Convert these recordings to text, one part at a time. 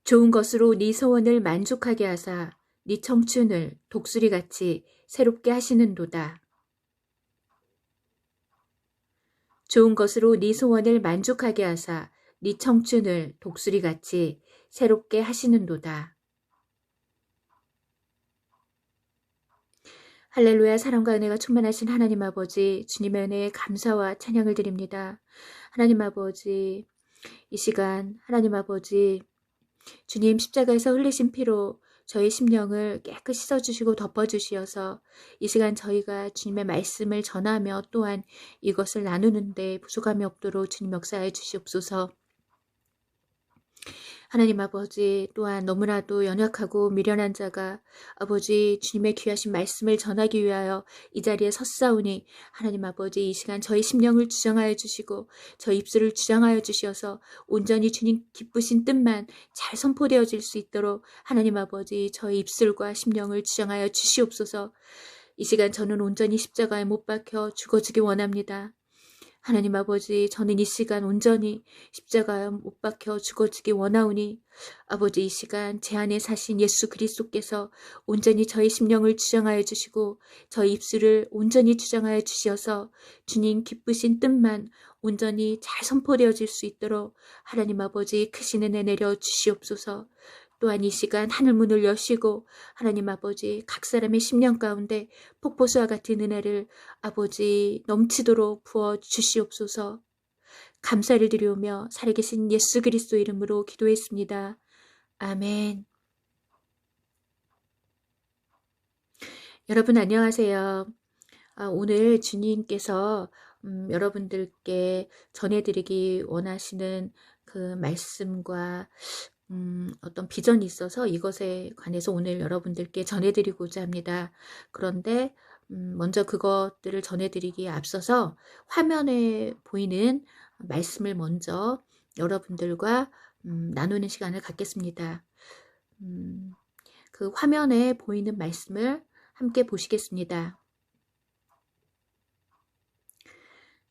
좋은 것으로 네 소원을 만족하게 하사 네 청춘을 독수리같이 새롭게 하시는도다. 좋은 것으로 네 소원을 만족하게 하사 네 청춘을 독수리같이 새롭게 하시는도다. 할렐루야. 사랑과 은혜가 충만하신 하나님 아버지, 주님의 은혜에 감사와 찬양을 드립니다. 하나님 아버지, 이 시간 하나님 아버지, 주님 십자가에서 흘리신 피로 저희 심령을 깨끗이 씻어주시고 덮어주시어서 이 시간 저희가 주님의 말씀을 전하며 또한 이것을 나누는데 부족함이 없도록 주님 역사해 주시옵소서. 하나님 아버지, 또한 너무나도 연약하고 미련한 자가 아버지 주님의 귀하신 말씀을 전하기 위하여 이 자리에 섰사오니 하나님 아버지 이 시간 저희 심령을 주장하여 주시고 저희 입술을 주장하여 주시어서 온전히 주님 기쁘신 뜻만 잘 선포되어질 수 있도록 하나님 아버지 저희 입술과 심령을 주장하여 주시옵소서. 이 시간 저는 온전히 십자가에 못 박혀 죽어지기 원합니다. 하나님 아버지, 저는 이 시간 온전히 십자가에 못 박혀 죽어지기 원하오니 아버지 이 시간 제 안에 사신 예수 그리스도께서 온전히 저희 심령을 주장하여 주시고 저희 입술을 온전히 주장하여 주시어서 주님 기쁘신 뜻만 온전히 잘 선포되어질 수 있도록 하나님 아버지 크신 은혜 내려 주시옵소서. 또한 이 시간 하늘문을 여시고 하나님 아버지 각 사람의 심령 가운데 폭포수와 같은 은혜를 아버지 넘치도록 부어 주시옵소서. 감사를 드리오며 살아계신 예수 그리스도 이름으로 기도했습니다. 아멘. 여러분 안녕하세요. 오늘 주님께서 여러분들께 전해드리기 원하시는 그 말씀과 어떤 비전이 있어서 이것에 관해서 오늘 여러분들께 전해드리고자 합니다. 그런데 먼저 그것들을 전해드리기에 앞서서 화면에 보이는 말씀을 먼저 여러분들과 나누는 시간을 갖겠습니다. 그 화면에 보이는 말씀을 함께 보시겠습니다.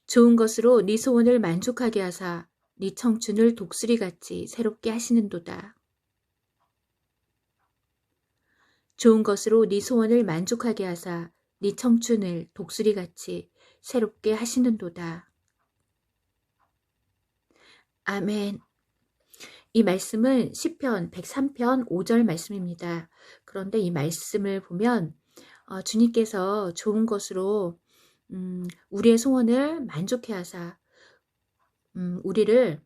좋은 것으로 네 소원을 만족하게 하사 네 청춘을 독수리같이 새롭게 하시는도다. 좋은 것으로 네 소원을 만족하게 하사 네 청춘을 독수리같이 새롭게 하시는도다. 아멘. 이 말씀은 시편 103편 5절 말씀입니다. 그런데 이 말씀을 보면 주님께서 좋은 것으로 우리의 소원을 만족해 하사 우리를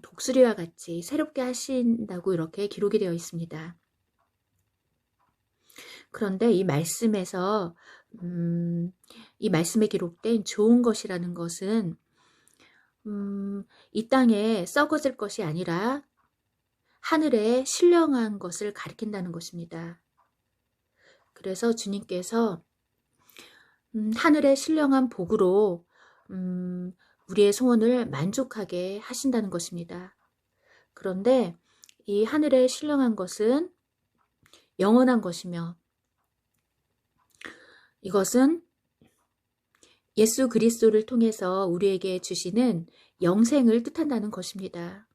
독수리와 같이 새롭게 하신다고 이렇게 기록이 되어 있습니다. 그런데 이 말씀에서 이 말씀에 기록된 좋은 것이라는 것은 이 땅에 썩어질 것이 아니라 하늘에 신령한 것을 가리킨다는 것입니다. 그래서 주님께서 하늘의 신령한 복으로 우리의 소원을 만족하게 하신다는 것입니다. 그런데 이 하늘의 신령한 것은 영원한 것이며 이것은 예수 그리스도를 통해서 우리에게 주시는 영생을 뜻한다는 것입니다.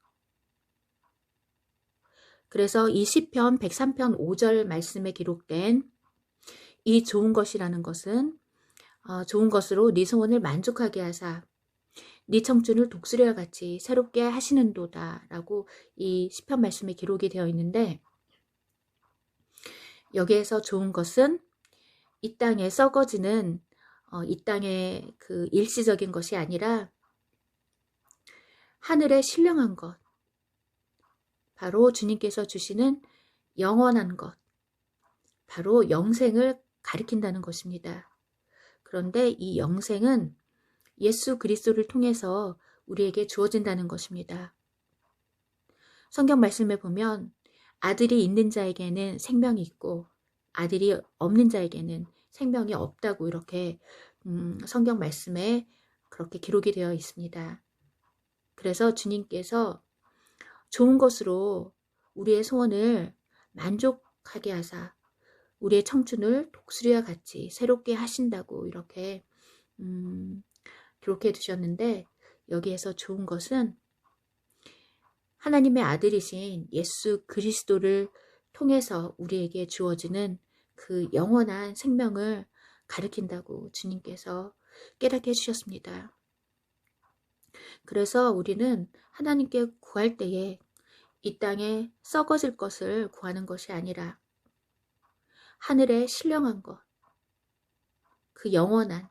그래서 이 시편 103편 5절 말씀에 기록된 이 좋은 것이라는 것은 좋은 것으로 네 소원을 만족하게 하사 네 청춘을 독수리와 같이 새롭게 하시는도다 라고 이 시편 말씀에 기록이 되어 있는데 여기에서 좋은 것은 이 땅에 썩어지는 이 땅의 그 일시적인 것이 아니라 하늘의 신령한 것, 바로 주님께서 주시는 영원한 것, 바로 영생을 가리킨다는 것입니다. 그런데 이 영생은 예수 그리스도를 통해서 우리에게 주어진다는 것입니다. 성경 말씀에 보면 아들이 있는 자에게는 생명이 있고 아들이 없는 자에게는 생명이 없다고 이렇게 성경 말씀에 그렇게 기록이 되어 있습니다. 그래서 주님께서 좋은 것으로 우리의 소원을 만족하게 하사 우리의 청춘을 독수리와 같이 새롭게 하신다고 이렇게 기록해 두셨는데 여기에서 좋은 것은 하나님의 아들이신 예수 그리스도를 통해서 우리에게 주어지는 그 영원한 생명을 가리킨다고 주님께서 깨닫게 해주셨습니다. 그래서 우리는 하나님께 구할 때에 이 땅에 썩어질 것을 구하는 것이 아니라 하늘에 신령한 것, 그 영원한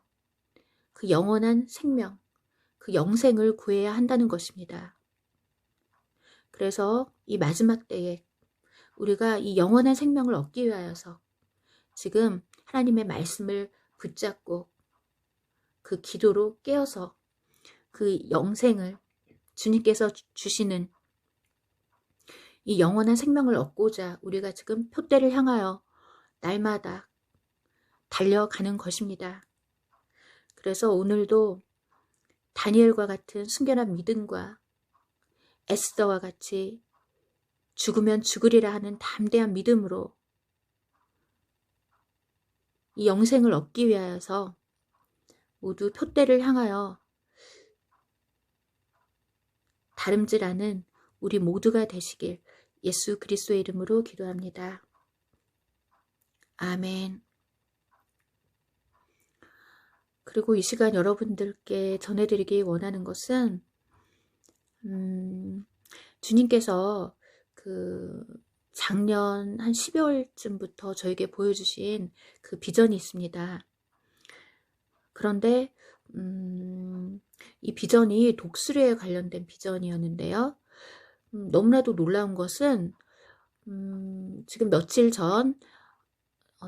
생명, 그 영생을 구해야 한다는 것입니다. 그래서 이 마지막 때에 우리가 이 영원한 생명을 얻기 위하여서 지금 하나님의 말씀을 붙잡고 그 기도로 깨어서 그 영생을 주님께서 주시는 이 영원한 생명을 얻고자 우리가 지금 표대를 향하여 날마다 달려가는 것입니다. 그래서 오늘도 다니엘과 같은 순결한 믿음과 에스더와 같이 죽으면 죽으리라 하는 담대한 믿음으로 이 영생을 얻기 위하여서 모두 표대를 향하여 다름질 않은 우리 모두가 되시길 예수 그리스도의 이름으로 기도합니다. 아멘. 그리고 이 시간 여러분들께 전해드리기 원하는 것은 주님께서 그 작년 한 12월쯤부터 저에게 보여주신 그 비전이 있습니다. 그런데 이 비전이 독수리에 관련된 비전이었는데요. 너무나도 놀라운 것은 지금 며칠 전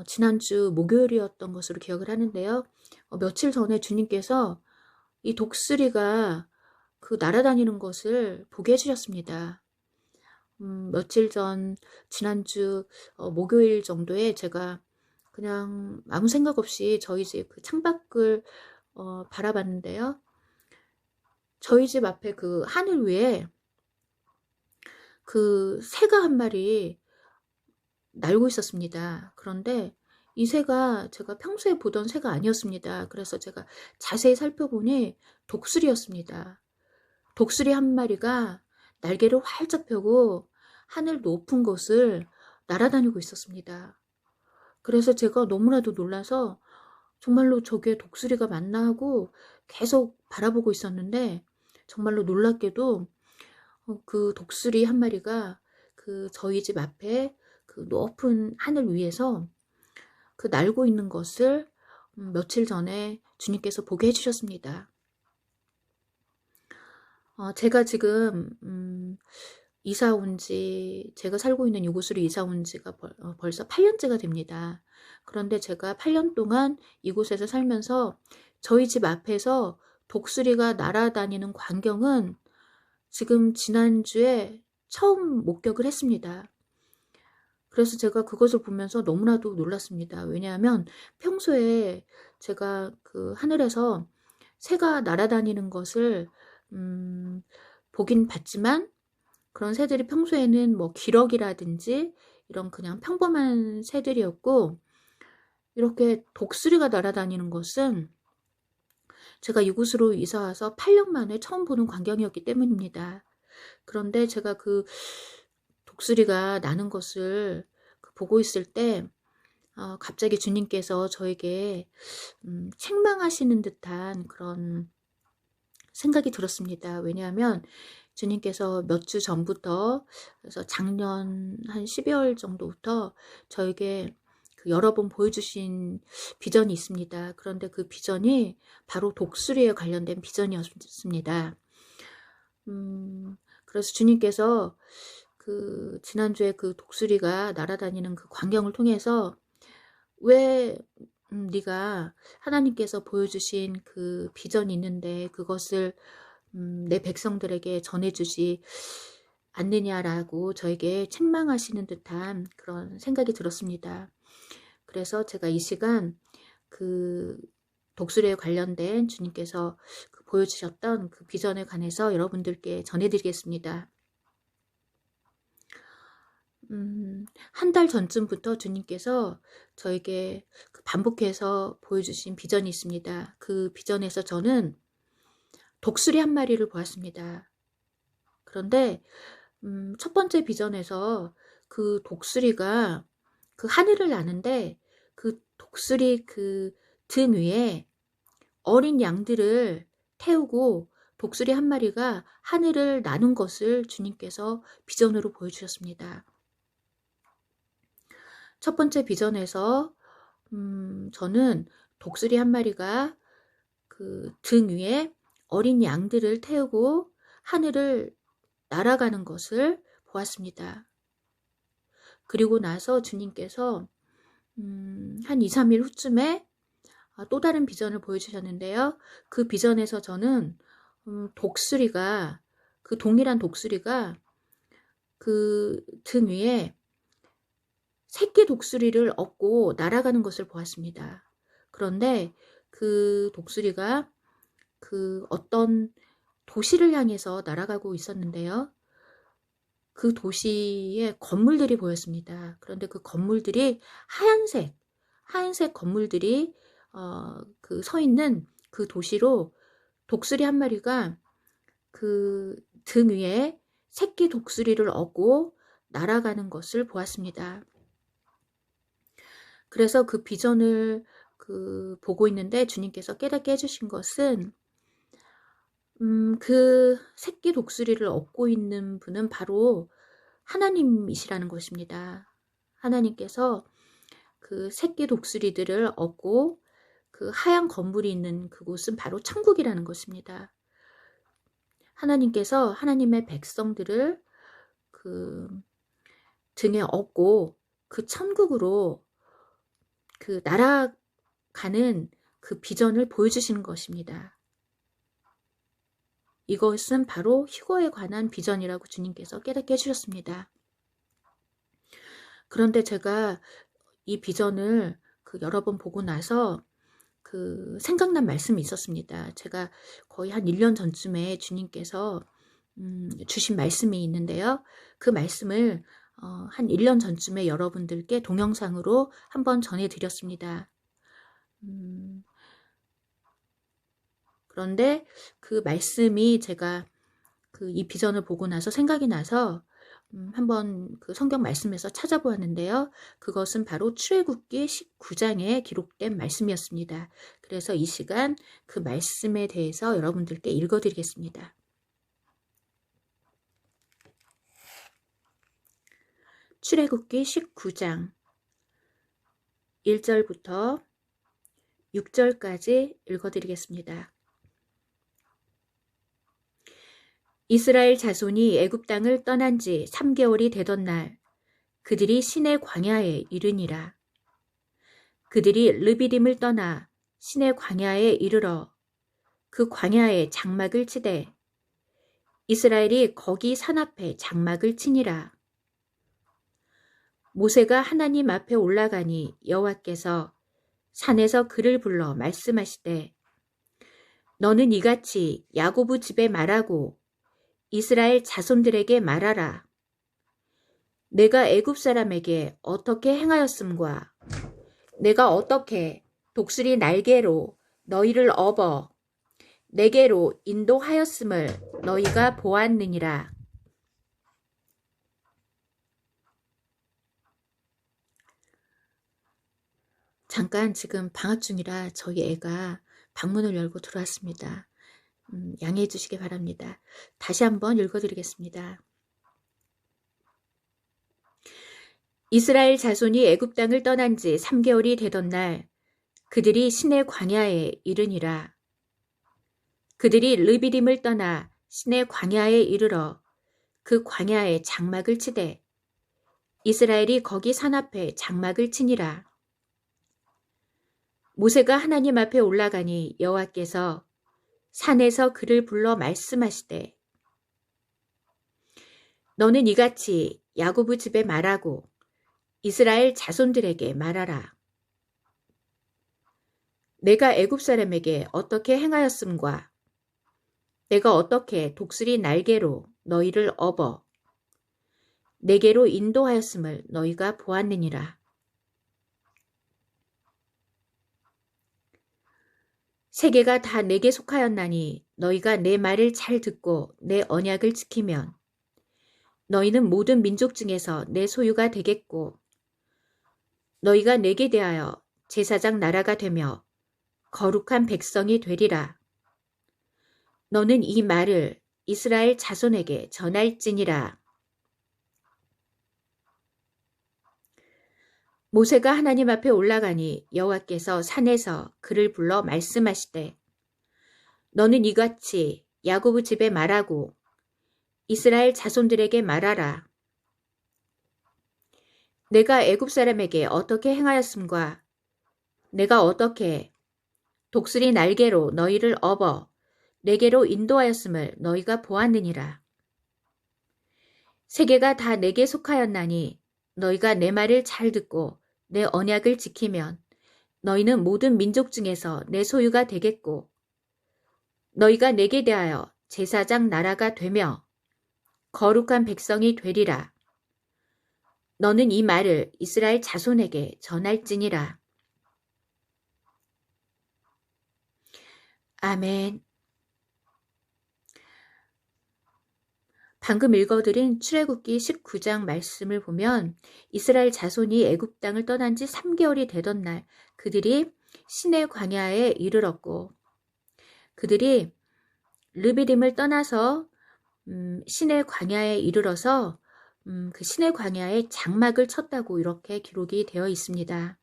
지난주 목요일이었던 것으로 기억을 하는데요. 며칠 전에 주님께서 이 독수리가 그 날아다니는 것을 보게 해주셨습니다. 며칠 전 지난주 목요일 정도에 제가 그냥 아무 생각 없이 저희 집 그 창밖을 바라봤는데요. 저희 집 앞에 그 하늘 위에 그 새가 한 마리 날고 있었습니다. 그런데 이 새가 제가 평소에 보던 새가 아니었습니다. 그래서 제가 자세히 살펴보니 독수리였습니다. 독수리 한 마리가 날개를 활짝 펴고 하늘 높은 곳을 날아다니고 있었습니다. 그래서 제가 너무나도 놀라서 정말로 저게 독수리가 맞나 하고 계속 바라보고 있었는데 정말로 놀랍게도 그 독수리 한 마리가 그 저희 집 앞에 그 높은 하늘 위에서 그 날고 있는 것을 며칠 전에 주님께서 보게 해주셨습니다. 제가 지금 이사 온 지, 제가 살고 있는 이곳으로 이사 온 지가 벌써 8년째가 됩니다. 그런데 제가 8년 동안 이곳에서 살면서 저희 집 앞에서 독수리가 날아다니는 광경은 지금 지난주에 처음 목격을 했습니다. 그래서 제가 그것을 보면서 너무나도 놀랐습니다. 왜냐하면 평소에 제가 그 하늘에서 새가 날아다니는 것을 보긴 봤지만 그런 새들이 평소에는 뭐 기러기라든지 이런 그냥 평범한 새들이었고 이렇게 독수리가 날아다니는 것은 제가 이곳으로 이사 와서 8년 만에 처음 보는 광경이었기 때문입니다. 그런데 제가 그 독수리가 나는 것을 보고 있을 때 갑자기 주님께서 저에게 책망하시는 듯한 그런 생각이 들었습니다. 왜냐하면 주님께서 몇 주 전부터 그래서 작년 한 12월 정도부터 저에게 그 여러 번 보여주신 비전이 있습니다. 그런데 그 비전이 바로 독수리에 관련된 비전이었습니다. 그래서 주님께서 그 지난주에 그 독수리가 날아다니는 그 광경을 통해서 왜 네가 하나님께서 보여주신 그 비전이 있는데 그것을 내 백성들에게 전해주지 않느냐라고 저에게 책망하시는 듯한 그런 생각이 들었습니다. 그래서 제가 이 시간 그 독수리에 관련된 주님께서 그 보여주셨던 그 비전에 관해서 여러분들께 전해드리겠습니다. 한 달 전쯤부터 주님께서 저에게 반복해서 보여주신 비전이 있습니다. 그 비전에서 저는 독수리 한 마리를 보았습니다. 그런데 첫 번째 비전에서 그 독수리가 그 하늘을 나는데 그 독수리 그 등 위에 어린 양들을 태우고 독수리 한 마리가 하늘을 나는 것을 주님께서 비전으로 보여주셨습니다. 첫 번째 비전에서 저는 독수리 한 마리가 그 등 위에 어린 양들을 태우고 하늘을 날아가는 것을 보았습니다. 그리고 나서 주님께서 한 2, 3일 후쯤에 또 다른 비전을 보여주셨는데요. 그 비전에서 저는 독수리가 그 동일한 독수리가 그 등 위에 새끼 독수리를 업고 날아가는 것을 보았습니다. 그런데 그 독수리가 그 어떤 도시를 향해서 날아가고 있었는데요. 그 도시에 건물들이 보였습니다. 그런데 그 건물들이 하얀색 건물들이 그 서 있는 그 도시로 독수리 한 마리가 그 등 위에 새끼 독수리를 업고 날아가는 것을 보았습니다. 그래서 그 비전을 보고 있는데 주님께서 깨닫게 해주신 것은 그 새끼 독수리를 업고 있는 분은 바로 하나님이시라는 것입니다. 하나님께서 그 새끼 독수리들을 업고 그 하얀 건물이 있는 그곳은 바로 천국이라는 것입니다. 하나님께서 하나님의 백성들을 그 등에 업고 그 천국으로 그 날아가는 그 비전을 보여주시는 것입니다. 이것은 바로 휴거에 관한 비전이라고 주님께서 깨닫게 해주셨습니다. 그런데 제가 이 비전을 여러 번 보고 나서 생각난 말씀이 있었습니다. 제가 거의 한 1년 전쯤에 주님께서 주신 말씀이 있는데요. 그 말씀을 한 1년 전쯤에 여러분들께 동영상으로 한번 전해드렸습니다. 그런데 그 말씀이 제가 이 비전을 보고 나서 생각이 나서 한번 그 성경 말씀에서 찾아보았는데요. 그것은 바로 출애굽기 19장에 기록된 말씀이었습니다. 그래서 이 시간 그 말씀에 대해서 여러분들께 읽어드리겠습니다. 출애굽기 19장 1절부터 6절까지 읽어드리겠습니다. 이스라엘 자손이 애굽 땅을 떠난 지 3개월이 되던 날 그들이 시내 광야에 이르니라. 그들이 르비딤을 떠나 시내 광야에 이르러 그 광야에 장막을 치되 이스라엘이 거기 산 앞에 장막을 치니라. 모세가 하나님 앞에 올라가니 여호와께서 산에서 그를 불러 말씀하시되 너는 이같이 야고보 집에 말하고 이스라엘 자손들에게 말하라. 내가 애굽 사람에게 어떻게 행하였음과 내가 어떻게 독수리 날개로 너희를 업어 내게로 인도하였음을 너희가 보았느니라. 잠깐 지금 방학 중이라 저희 애가 방문을 열고 들어왔습니다. 양해해 주시기 바랍니다. 다시 한번 읽어드리겠습니다. 이스라엘 자손이 애굽 땅을 떠난 지 3개월이 되던 날 그들이 시내 광야에 이르니라. 그들이 르비딤을 떠나 시내 광야에 이르러 그 광야에 장막을 치되 이스라엘이 거기 산 앞에 장막을 치니라. 모세가 하나님 앞에 올라가니 여호와께서 산에서 그를 불러 말씀하시되 너는 이같이 야고보 집에 말하고 이스라엘 자손들에게 말하라. 내가 애굽 사람에게 어떻게 행하였음과 내가 어떻게 독수리 날개로 너희를 업어 내게로 인도하였음을 너희가 보았느니라. 세계가 다 내게 속하였나니 너희가 내 말을 잘 듣고 내 언약을 지키면 너희는 모든 민족 중에서 내 소유가 되겠고 너희가 내게 대하여 제사장 나라가 되며 거룩한 백성이 되리라. 너는 이 말을 이스라엘 자손에게 전할지니라. 모세가 하나님 앞에 올라가니 여호와께서 산에서 그를 불러 말씀하시되 너는 이같이 야고보 집에 말하고 이스라엘 자손들에게 말하라. 내가 애굽 사람에게 어떻게 행하였음과 내가 어떻게 독수리 날개로 너희를 업어 내게로 인도하였음을 너희가 보았느니라. 세계가 다 내게 속하였나니 너희가 내 말을 잘 듣고 내 언약을 지키면 너희는 모든 민족 중에서 내 소유가 되겠고 너희가 내게 대하여 제사장 나라가 되며 거룩한 백성이 되리라. 너는 이 말을 이스라엘 자손에게 전할지니라. 아멘. 방금 읽어드린 출애굽기 19장 말씀을 보면 이스라엘 자손이 애굽 땅을 떠난 지 3개월이 되던 날 그들이 시내 광야에 이르렀고 그들이 르비딤을 떠나서 시내 광야에 이르러서 그 시내 광야에 장막을 쳤다고 이렇게 기록이 되어 있습니다.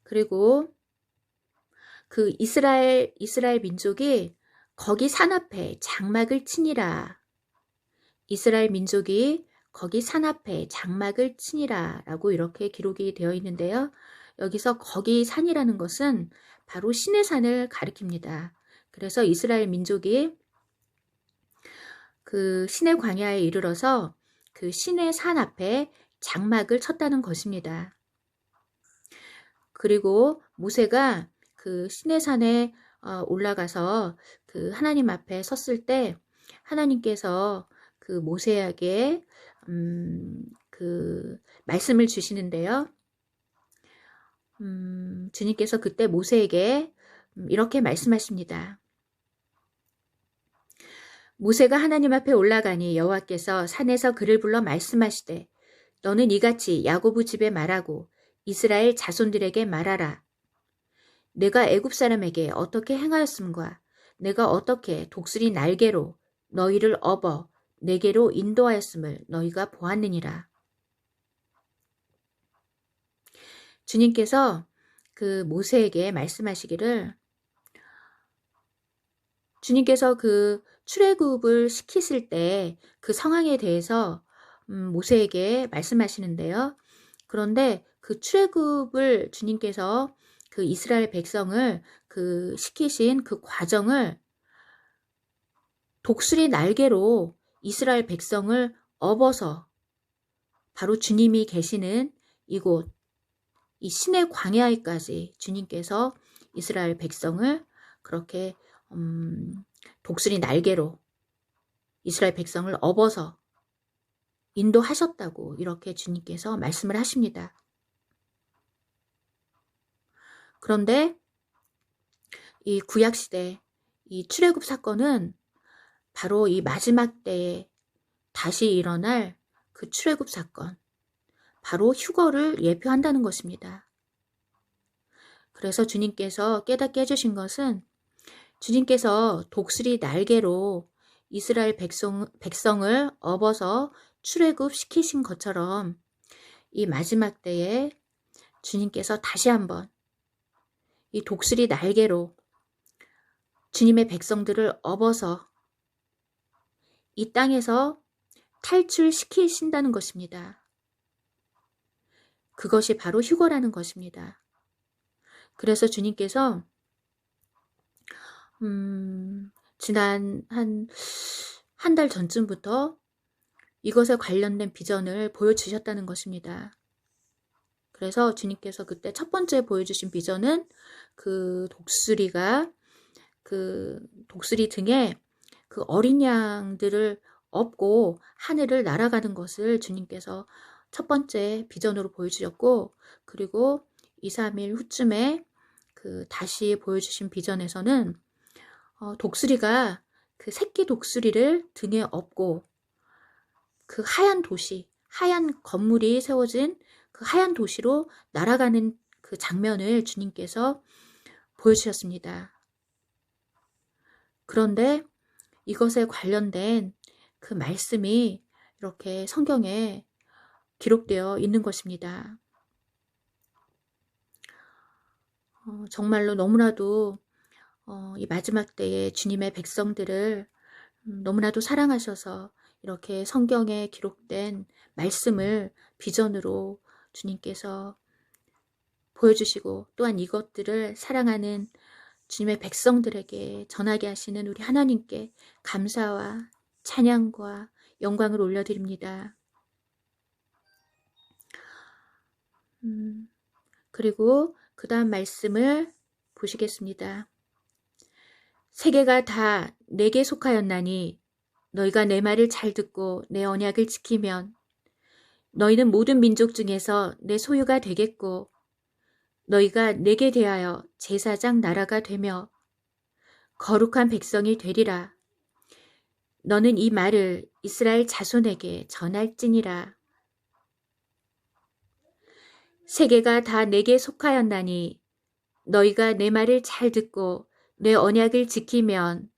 그리고 그 이스라엘 민족이 거기 산 앞에 장막을 치니라. 이스라엘 민족이 거기 산 앞에 장막을 치니라 라고 이렇게 기록이 되어 있는데요. 여기서 거기 산이라는 것은 바로 시내 산을 가리킵니다. 그래서 이스라엘 민족이 그 시내 광야에 이르러서 그 시내 산 앞에 장막을 쳤다는 것입니다. 그리고 모세가 그 시내 산에 올라가서 그 하나님 앞에 섰을 때 하나님께서 그 모세에게 그 말씀을 주시는데요. 주님께서 그때 모세에게 이렇게 말씀하십니다. 모세가 하나님 앞에 올라가니 여호와께서 산에서 그를 불러 말씀하시되 너는 이같이 야고보 집에 말하고 이스라엘 자손들에게 말하라. 내가 애굽 사람에게 어떻게 행하였음과 내가 어떻게 독수리 날개로 너희를 업어 내게로 인도하였음을 너희가 보았느니라. 주님께서 그 모세에게 말씀하시기를 주님께서 그 출애굽을 시키실 때 그 상황에 대해서 모세에게 말씀하시는데요. 그런데 그 출애굽을 주님께서 그 이스라엘 백성을 그 시키신 그 과정을 독수리 날개로 이스라엘 백성을 업어서 바로 주님이 계시는 이곳 이 시내 광야에까지 주님께서 이스라엘 백성을 그렇게 독수리 날개로 이스라엘 백성을 업어서 인도하셨다고 이렇게 주님께서 말씀을 하십니다. 그런데 이 구약시대 이 출애굽 사건은 바로 이 마지막 때에 다시 일어날 그 출애굽 사건, 바로 휴거를 예표한다는 것입니다. 그래서 주님께서 깨닫게 해주신 것은 주님께서 독수리 날개로 이스라엘 백성을 업어서 출애굽 시키신 것처럼 이 마지막 때에 주님께서 다시 한번 이 독수리 날개로 주님의 백성들을 업어서 이 땅에서 탈출시키신다는 것입니다. 그것이 바로 휴거라는 것입니다. 그래서 주님께서 지난 한 달 전쯤부터 이것에 관련된 비전을 보여주셨다는 것입니다. 그래서 주님께서 그때 첫 번째 보여주신 비전은 그 독수리가 그 독수리 등에 그 어린 양들을 업고 하늘을 날아가는 것을 주님께서 첫 번째 비전으로 보여주셨고, 그리고 2, 3일 후쯤에 그 다시 보여주신 비전에서는 독수리가 그 새끼 독수리를 등에 업고 그 하얀 도시, 하얀 건물이 세워진 그 하얀 도시로 날아가는 그 장면을 주님께서 보여주셨습니다. 그런데 이것에 관련된 그 말씀이 이렇게 성경에 기록되어 있는 것입니다. 정말로 너무나도 이 마지막 때에 주님의 백성들을 너무나도 사랑하셔서 이렇게 성경에 기록된 말씀을 비전으로 주님께서 보여주시고 또한 이것들을 사랑하는 주님의 백성들에게 전하게 하시는 우리 하나님께 감사와 찬양과 영광을 올려드립니다. 그리고 그 다음 말씀을 보시겠습니다. 세계가 다 내게 속하였나니 너희가 내 말을 잘 듣고 내 언약을 지키면 너희는 모든 민족 중에서 내 소유가 되겠고 너희가 내게 대하여 제사장 나라가 되며 거룩한 백성이 되리라. 너는 이 말을 이스라엘 자손에게 전할지니라. 세계가 다 내게 속하였나니 너희가 내 말을 잘 듣고 내 언약을 지키면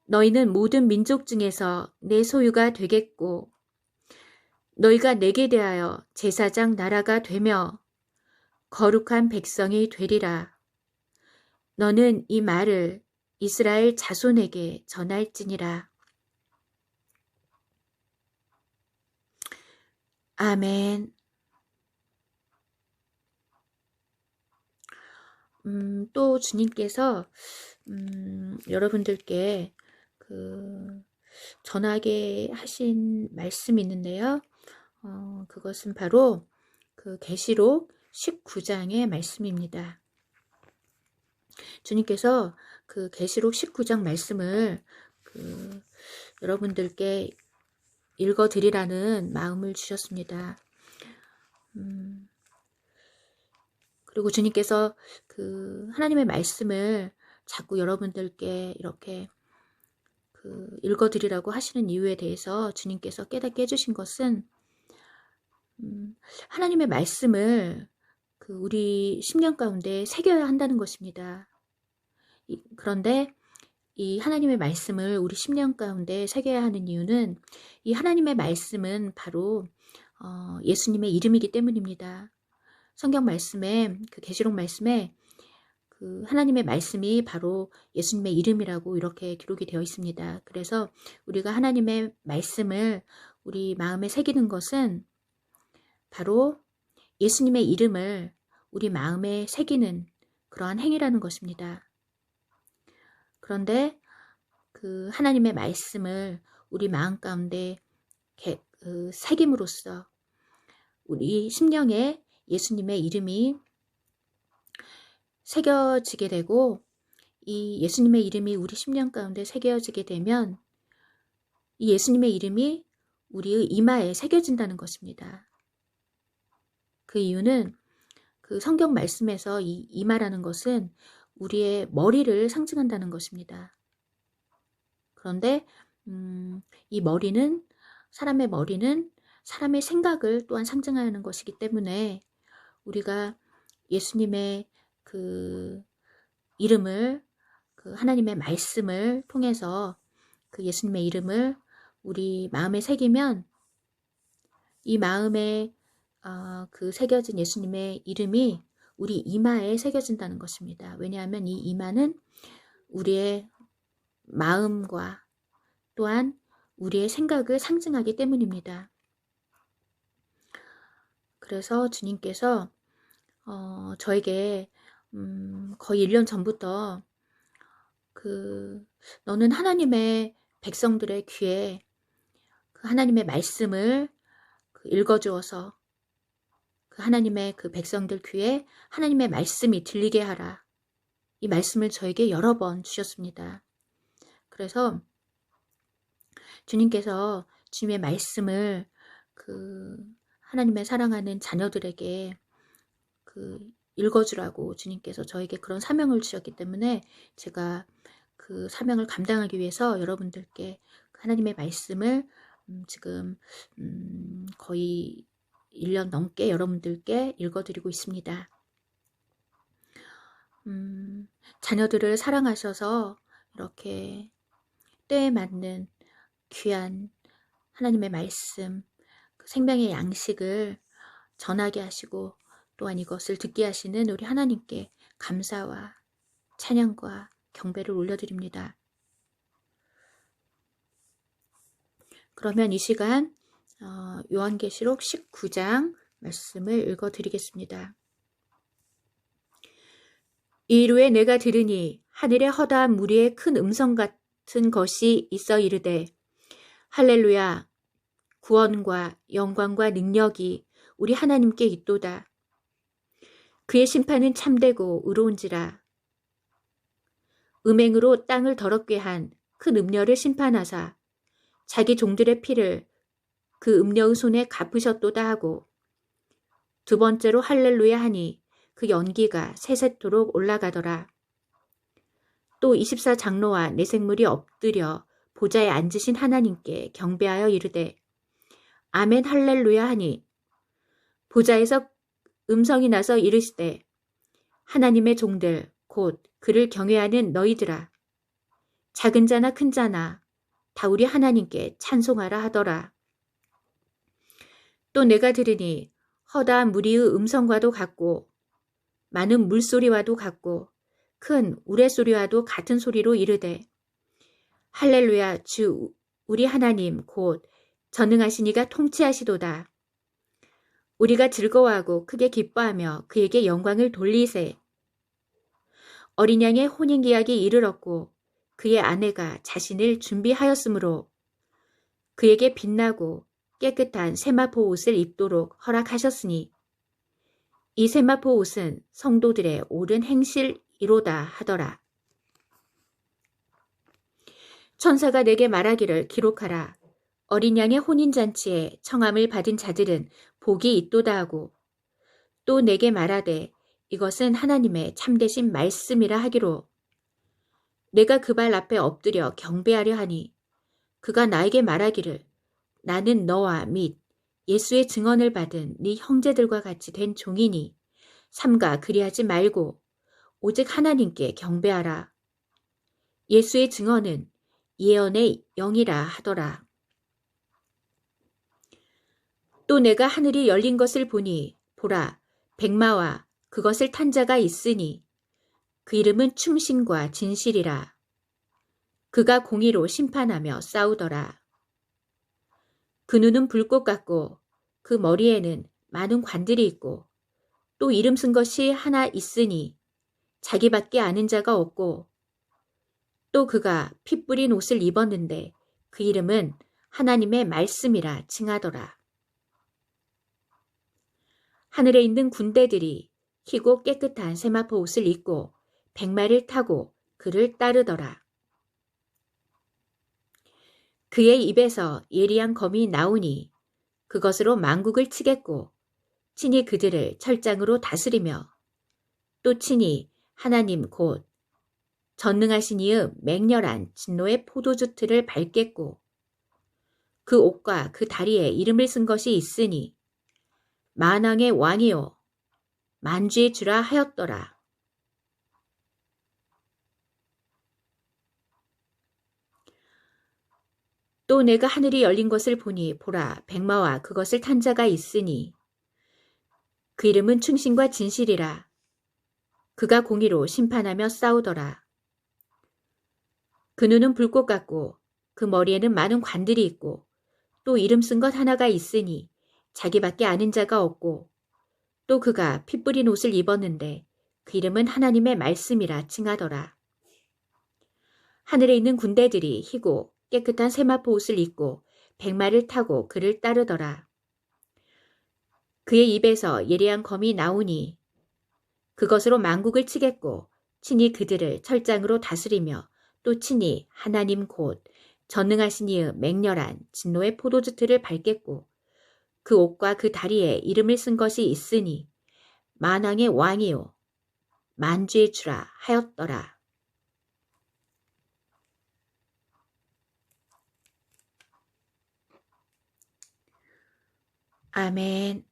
너희는 모든 민족 중에서 내 소유가 되겠고 너희가 내게 대하여 제사장 나라가 되며 거룩한 백성이 되리라. 너는 이 말을 이스라엘 자손에게 전할지니라. 아멘. 또 주님께서 여러분들께 전하게 하신 말씀이 있는데요. 그것은 바로 그 계시록 19장의 말씀입니다. 주님께서 그 계시록 19장 말씀을 여러분들께 읽어드리라는 마음을 주셨습니다. 그리고 주님께서 그 하나님의 말씀을 자꾸 여러분들께 이렇게 읽어드리라고 하시는 이유에 대해서 주님께서 깨닫게 해주신 것은 하나님의 말씀을 우리 심령 가운데 새겨야 한다는 것입니다. 그런데 이 하나님의 말씀을 우리 심령 가운데 새겨야 하는 이유는 이 하나님의 말씀은 바로 예수님의 이름이기 때문입니다. 성경 말씀에 그 계시록 말씀에 그 하나님의 말씀이 바로 예수님의 이름이라고 이렇게 기록이 되어 있습니다. 그래서 우리가 하나님의 말씀을 우리 마음에 새기는 것은 바로 예수님의 이름을 우리 마음에 새기는 그러한 행위라는 것입니다. 그런데 그 하나님의 말씀을 우리 마음 가운데 새김으로써 우리 심령에 예수님의 이름이 새겨지게 되고 이 예수님의 이름이 우리 심령 가운데 새겨지게 되면 이 예수님의 이름이 우리의 이마에 새겨진다는 것입니다. 그 이유는 그 성경 말씀에서 이 이마라는 것은 우리의 머리를 상징한다는 것입니다. 그런데 이 머리는 사람의 머리는 사람의 생각을 또한 상징하는 것이기 때문에 우리가 예수님의 그 이름을 그 하나님의 말씀을 통해서 그 예수님의 이름을 우리 마음에 새기면 이 마음에 그 새겨진 예수님의 이름이 우리 이마에 새겨진다는 것입니다. 왜냐하면 이 이마는 우리의 마음과 또한 우리의 생각을 상징하기 때문입니다. 그래서 주님께서 저에게 거의 1년 전부터 너는 하나님의 백성들의 귀에 그 하나님의 말씀을 읽어주어서 그 하나님의 그 백성들 귀에 하나님의 말씀이 들리게 하라. 이 말씀을 저에게 여러 번 주셨습니다. 그래서 주님께서 주님의 말씀을 하나님의 사랑하는 자녀들에게 읽어주라고 주님께서 저에게 그런 사명을 주셨기 때문에 제가 그 사명을 감당하기 위해서 여러분들께 하나님의 말씀을 지금 거의 1년 넘게 여러분들께 읽어드리고 있습니다. 자녀들을 사랑하셔서 이렇게 때에 맞는 귀한 하나님의 말씀, 그 생명의 양식을 전하게 하시고 또한 이것을 듣게 하시는 우리 하나님께 감사와 찬양과 경배를 올려드립니다. 그러면 이 시간 요한계시록 19장 말씀을 읽어드리겠습니다. 이후에 내가 들으니 하늘에 허다한 무리의 큰 음성 같은 것이 있어 이르되 할렐루야, 구원과 영광과 능력이 우리 하나님께 있도다. 그의 심판은 참되고 의로운지라. 음행으로 땅을 더럽게 한 큰 음녀를 심판하사 자기 종들의 피를 그 음녀의 손에 갚으셨도다 하고, 두 번째로 할렐루야 하니 그 연기가 세세토록 올라가더라. 또 24장로와 내생물이 엎드려 보좌에 앉으신 하나님께 경배하여 이르되 아멘 할렐루야 하니, 보좌에서 음성이 나서 이르시되 하나님의 종들 곧 그를 경외하는 너희들아, 작은 자나 큰 자나 다 우리 하나님께 찬송하라 하더라. 또 내가 들으니 허다한 무리의 음성과도 같고 많은 물소리와도 같고 큰 우레소리와도 같은 소리로 이르되 할렐루야, 주 우리 하나님 곧 전능하신 이가 통치하시도다. 우리가 즐거워하고 크게 기뻐하며 그에게 영광을 돌리세. 어린 양의 혼인계약이 이르렀고 그의 아내가 자신을 준비하였으므로 그에게 빛나고 깨끗한 세마포 옷을 입도록 허락하셨으니 이 세마포 옷은 성도들의 옳은 행실이로다 하더라. 천사가 내게 말하기를 기록하라. 어린 양의 혼인잔치에 청함을 받은 자들은 복이 있도다 하고, 또 내게 말하되 이것은 하나님의 참되신 말씀이라 하기로, 내가 그 발 앞에 엎드려 경배하려 하니 그가 나에게 말하기를 나는 너와 및 예수의 증언을 받은 네 형제들과 같이 된 종이니 삼가 그리하지 말고 오직 하나님께 경배하라. 예수의 증언은 예언의 영이라 하더라. 또 내가 하늘이 열린 것을 보니 보라, 백마와 그것을 탄 자가 있으니 그 이름은 충신과 진실이라. 그가 공의로 심판하며 싸우더라. 그 눈은 불꽃 같고 그 머리에는 많은 관들이 있고 또 이름 쓴 것이 하나 있으니 자기밖에 아는 자가 없고, 또 그가 피 뿌린 옷을 입었는데 그 이름은 하나님의 말씀이라 칭하더라. 하늘에 있는 군대들이 희고 깨끗한 세마포 옷을 입고 백마를 타고 그를 따르더라. 그의 입에서 예리한 검이 나오니 그것으로 만국을 치겠고 친히 그들을 철장으로 다스리며 또 친히 하나님 곧 전능하신 이의 맹렬한 진노의 포도주 틀을 밟겠고, 그 옷과 그 다리에 이름을 쓴 것이 있으니 만왕의 왕이요 만주의 주라 하였더라. 또 내가 하늘이 열린 것을 보니 보라, 백마와 그것을 탄 자가 있으니 그 이름은 충신과 진실이라. 그가 공의로 심판하며 싸우더라. 그 눈은 불꽃 같고 그 머리에는 많은 관들이 있고 또 이름 쓴 것 하나가 있으니 자기밖에 아는 자가 없고, 또 그가 피 뿌린 옷을 입었는데 그 이름은 하나님의 말씀이라 칭하더라. 하늘에 있는 군대들이 희고 깨끗한 세마포 옷을 입고 백마를 타고 그를 따르더라. 그의 입에서 예리한 검이 나오니 그것으로 만국을 치겠고 친히 그들을 철장으로 다스리며 또 친히 하나님 곧 전능하신 이의 맹렬한 진노의 포도주 틀을 밟겠고, 그 옷과 그 다리에 이름을 쓴 것이 있으니 만왕의 왕이요 만주의 주라 하였더라. 아멘.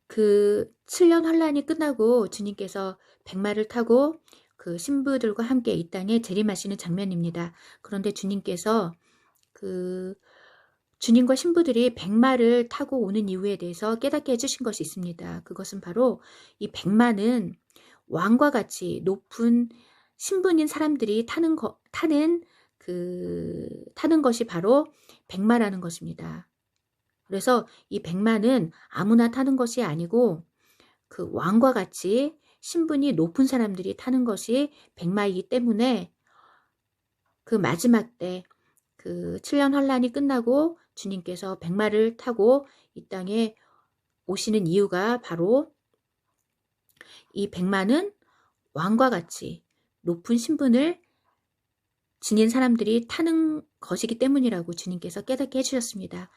그 7년 환란이 끝나고 주님께서 백마를 타고 그 신부들과 함께 이 땅에 재림하시는 장면입니다. 그런데 주님께서 그 주님과 신부들이 백마를 타고 오는 이유에 대해서 깨닫게 해주신 것이 있습니다. 그것은 바로 이 백마는 왕과 같이 높은 신분인 사람들이 타는 것이 바로 백마라는 것입니다. 그래서 이 백마는 아무나 타는 것이 아니고 그 왕과 같이 신분이 높은 사람들이 타는 것이 백마이기 때문에 그 마지막 때 그 7년 환란이 끝나고 주님께서 백마를 타고 이 땅에 오시는 이유가 바로 이 백마는 왕과 같이 높은 신분을 지닌 사람들이 타는 것이기 때문이라고 주님께서 깨닫게 해주셨습니다.